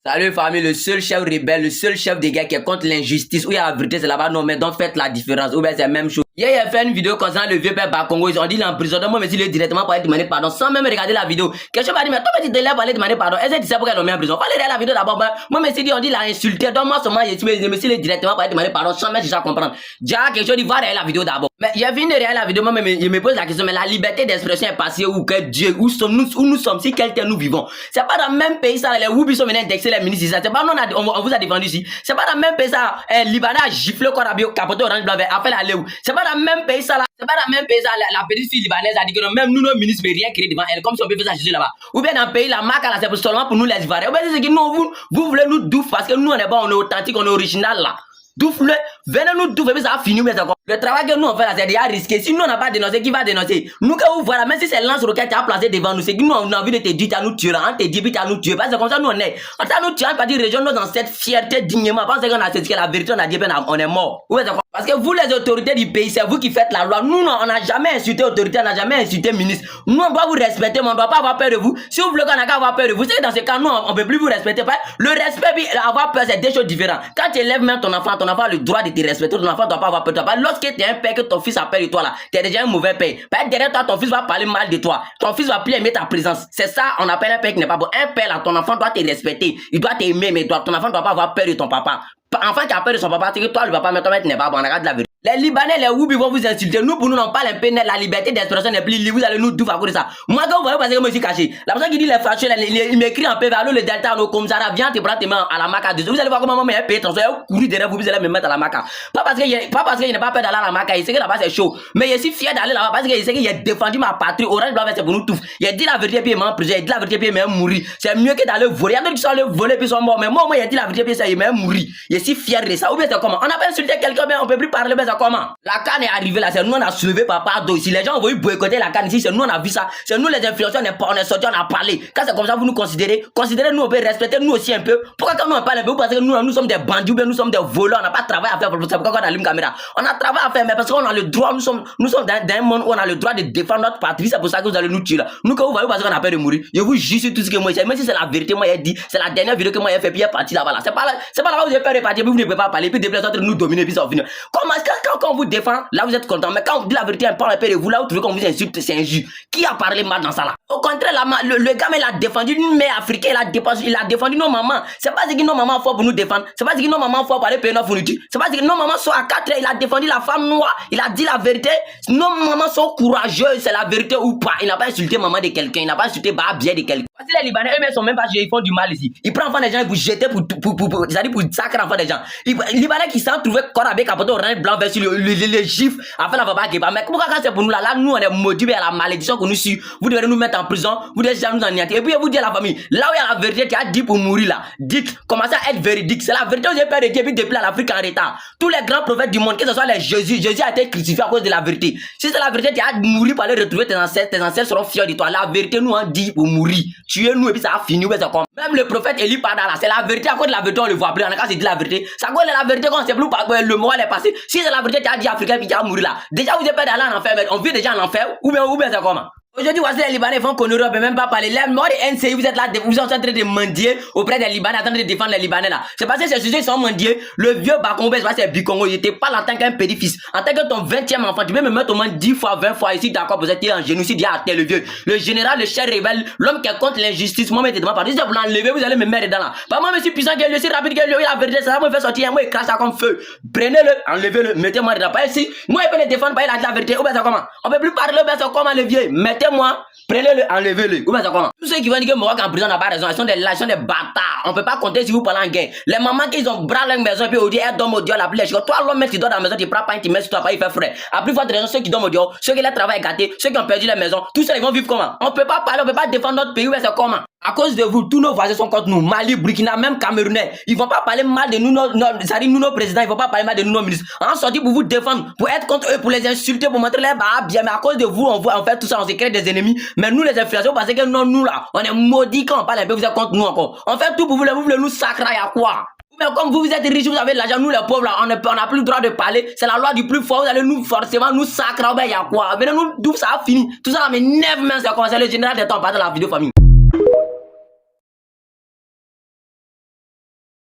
Salut famille, le seul chef rebelle, le seul chef des gars qui est contre l'injustice, où il y a la vérité, c'est là-bas, non mais donc faites la différence, ou bien c'est la même chose. Hier, il a fait une vidéo concernant le vieux père Bakongo, ils ont dit l'emprisonnement, mais il est directement pour aller demander pardon, sans même regarder la vidéo. Quelqu'un m'a dit, mais toi, tu es là pour aller demander pardon, est-ce que tu sais pourquoi ils l'ont mis en prison? Fallait regarder la vidéo d'abord, moi, mais dit, on dit, il a insulté, donc moi, seulement, il est directement pour aller demander pardon, sans même déjà comprendre. Déjà, quelque chose, il va regarder la vidéo d'abord. Mais il a fini de regarder la vidéo, moi, mais il me pose la question, mais la liberté d'expression est passée où que Dieu, où nous sommes, si quelqu'un nous vivons. C'est pas dans le même pays, ça, les Woubi sont venus indexer les ministres, c'est pas on vous a défendu ici. C'est pas dans le même pays ça. Libanais a giflé au Corabio, capoté orange blanc vert, a fait la léou. C'est pas dans le même pays ça là. C'est pas dans le même pays ça. La petite fille libanaise a dit que non, même nous, nos ministres, ne rien créer devant elle, comme si on peut faire ça juste là-bas. Ou bien dans le pays, la marque là, c'est seulement pour nous les Ivoiriens. Ou bien c'est que non, vous voulez nous douf parce que nous on est bon, on est authentique, on est original là. Doufle, venez nous doufler, mais ça va finir, mais ça. Le travail que nous on fait là, c'est déjà risqué. Si nous on n'a pas dénoncé, qui va dénoncer? Nous, quand vous voilà, même si c'est lance-roquette qui a placé devant nous, c'est que nous on a envie de te dire, tu nous tuer, on te dit, tu nous tuer. Parce que comme ça, nous on est. En ça, nous tuons, pas dire, région, nous dans cette fierté dignement. Parce qu'on a saisi la vérité, on a dit, on est mort. Ouais, parce que vous, les autorités du pays, c'est vous qui faites la loi. Nous, non, on n'a jamais insulté autorité, on n'a jamais insulté ministre. Nous, on doit vous respecter, mais on ne doit pas avoir peur de vous. Si vous voulez qu'on n'a qu'à avoir peur de vous, c'est que dans ce cas, nous, on ne peut plus vous respecter. Le respect, avoir peur, c'est deux choses différentes. Quand tu élèves même ton enfant a le droit de te respecter. Ton enfant ne doit pas avoir peur de toi. Lorsque tu es un père, que ton fils a peur de toi, là, tu es déjà un mauvais père. Derrière toi, ton fils va parler mal de toi. Ton fils va plus aimer ta présence. C'est ça, on appelle un père qui n'est pas bon. Un père, là, ton enfant doit te respecter. Il doit t'aimer, mais ton enfant ne doit pas avoir peur de ton papa. Enfant qui a peur de son papa, c'est que toi, le papa, mais toi, tu n'es pas bon. On regarde la vérité. Les Libanais, les Woubi vont vous insulter. Nous, pour nous, on parle un peu net. La liberté d'expression n'est plus libre. Vous allez nous douffer à cause de ça. Moi, quand vous voyez, parce que moi, je suis caché. La personne qui dit les fâcheux, il m'écrit en PV, allô, le Delta, nos comme ça, viens te prendre tes mains à la maca. Vous allez voir comment moi, mais paye attention. Courir derrière vous, vous allez me mettre à la maca. Pas parce qu'il n'a pas peur d'aller à la maca. Il sait que là-bas, c'est chaud. Mais il est si fier d'aller là-bas parce qu'il sait qu'il a défendu ma patrie. Orange Blanc, c'est pour nous tous. Il a dit la vérité, puis il m'a emprisonné. Il a dit la vérité, puis il m'a mourir. C'est mieux que d'aller voler. Il y a d'autres qui sont allés voler, puis ils sont morts. Mais moi, il a dit la vérité, puis il m'a mourir. Il est si fier de ça. Ou bien c'est comment? On a pas insulté quelqu'un, mais on peut plus parler, mais c'est comment? La canne est arrivée là, c'est nous on a soulevé papa d'eau. Si les gens ont voulu boycotter la canne ici, c'est nous on a vu ça. C'est nous les influenceurs, on est sortis, on a parlé. Quand c'est comme ça, vous nous considérez nous, on peut respecter nous aussi un peu. Pourquoi quand nous on parle un peu? Parce que nous sommes des bandits, nous sommes des voleurs, on n'a pas de travail à faire. C'est pourquoi on allume caméra. On a travail à faire, mais parce qu'on a le droit, nous sommes dans un monde où on a le droit de défendre notre patrie. C'est pour ça que vous allez nous tuer là. Nous, quand vous voyez, parce qu'on a peur de mourir, je vous jure sur tout ce que moi j'ai. Même si c'est la vérité, moi j'ai dit, c'est la dernière vidéo que moi j'ai fait, puis il est parti là-bas là. C'est pas là où vous avez peur de partir, puis vous ne pouvez pas parler, puis déplacer entre nous dominer, puis ça va finir. Comment quand on vous défend, là vous êtes content, mais quand on vous dit la vérité, on parle un peu de vous, là où vous trouvez qu'on vous insulte, c'est injuste. Qui a parlé mal dans ça là? Au contraire, le gars, il a défendu une mère africaine, il a défendu nos mamans. C'est pas ce que nos mamans font pour nous défendre. C'est pas ce que nos mamans font pour aller payer nos fournitures. C'est pas ce que nos mamans sont à 4 ans, il a défendu la femme noire, il a dit la vérité. Nos mamans sont courageuses, c'est la vérité ou pas. Il n'a pas insulté maman de quelqu'un, il n'a pas insulté bien de quelqu'un. Parce que les Libanais, eux-mêmes sont même pas jeux, ils font du mal ici. Ils prennent enfants des gens, ils vous jeter c'est-à-dire pour sacrer enfants des gens. Les Libanais qui s'en trouvaient corps avec capoté orange blanc versus les gifs, afin la va pas. Mais pourquoi quand c'est pour nous là, nous on est motivés à la malédiction que nous suit. Vous devez nous mettre en prison, vous devez jamais nous anéantir. Et puis vous dites à la famille, là où il y a la vérité qui a dit pour mourir là, dites, commencez à être véridique. C'est la vérité, vous avez peur de Dieu, puis depuis l'Afrique en retard. Tous les grands prophètes du monde, que ce soit les Jésus a été crucifié à cause de la vérité. Si c'est la vérité qui a mouru pour aller retrouver tes ancêtres seront fiers de toi. La vérité nous en dit pour mourir. Tuez-nous et puis ça a fini. Même le prophète Élie parle là, c'est la vérité. À cause de la vérité, on le voit plus. On a qu'à se dire la vérité. Ça cause de la vérité quand on sait plus le mot est passé. Si c'est la vérité qui a dit Africain puis qui a mouru là. Déjà vous avez peur d'aller en enfer, mais on vit déjà en enfer. Ou bien c'est comment? Aujourd'hui, voici les Libanais font qu'on n'aurait même pas parler. Les morts des NCI, vous êtes là, vous êtes en train de mendier auprès des Libanais, en train de défendre les Libanais là. C'est parce que ces sujets sont mendiés. Le vieux Bakongo, c'est Bikongo, il était pas là en tant qu'un pédifils. En tant que ton 20e enfant, tu peux me mettre au moins 10 fois, 20 fois ici, d'accord, vous êtes en génocide, à terre, le vieux. Le général, le chef rebelle, l'homme qui est contre l'injustice, moi, mettez-moi par. Si vous l'enlevez, vous allez me mettre dedans là. Pas moi, monsieur puissant, que le si rapide, que la vérité, ça va me faire sortir, moi, il crache ça comme feu. Prenez-le, enlevez-le, mettez-moi dedans. Pas ici. Moi, il peut le défendre, pas il a dit la vérité. Ou bien ça comment? On peut plus parler, ou bien ça comment le vieux. Mettez-moi. Prenez-le, enlevez-le. Ou bien ça comment? Tous ceux qui vont dire que Maroc en prison n'a pas raison, ils sont des bâtards. On peut pas compter si vous parlez en guerre. Les mamans qui ont bras leur maison, puis on dit, elle donne au Dieu la pluie. Toi, l'homme, tu dors dans la maison, tu prends pas un, tu mets sur toi, pas il fait frais. À plus forte raison, ceux qui dorment au Dieu, ceux qui leur travail gâté, ceux qui ont perdu la maison, tous ceux qui vont vivre comment? On peut pas parler, on peut pas défendre notre pays, ou bien c'est comment? À cause de vous, tous nos voisins sont contre nous. Mali, Burkina, même Camerounais. Ils vont pas parler mal de nous, c'est-à-dire nous, nos présidents, ils vont pas parler mal de nous, nos ministres. En sorti pour vous défendre, pour être contre eux, pour les insulter, pour montrer les bas bien. Mais à cause de vous, on fait tout ça, on se crée des ennemis. Mais nous, les influenceurs, parce que non, nous là, on est maudits quand on parle un peu, vous êtes contre nous encore. On fait tout pour vous voulez nous sacrer à quoi? Mais comme vous êtes riches, vous avez de l'argent, nous les pauvres là, on n'a plus le droit de parler. C'est la loi du plus fort, vous allez nous forcément nous sacrer, ben y a quoi? Venez nous, d'où ça a fini? Tout ça, mais 9 mains, ça a commencé, le général des temps, pas dans la vidéo famille.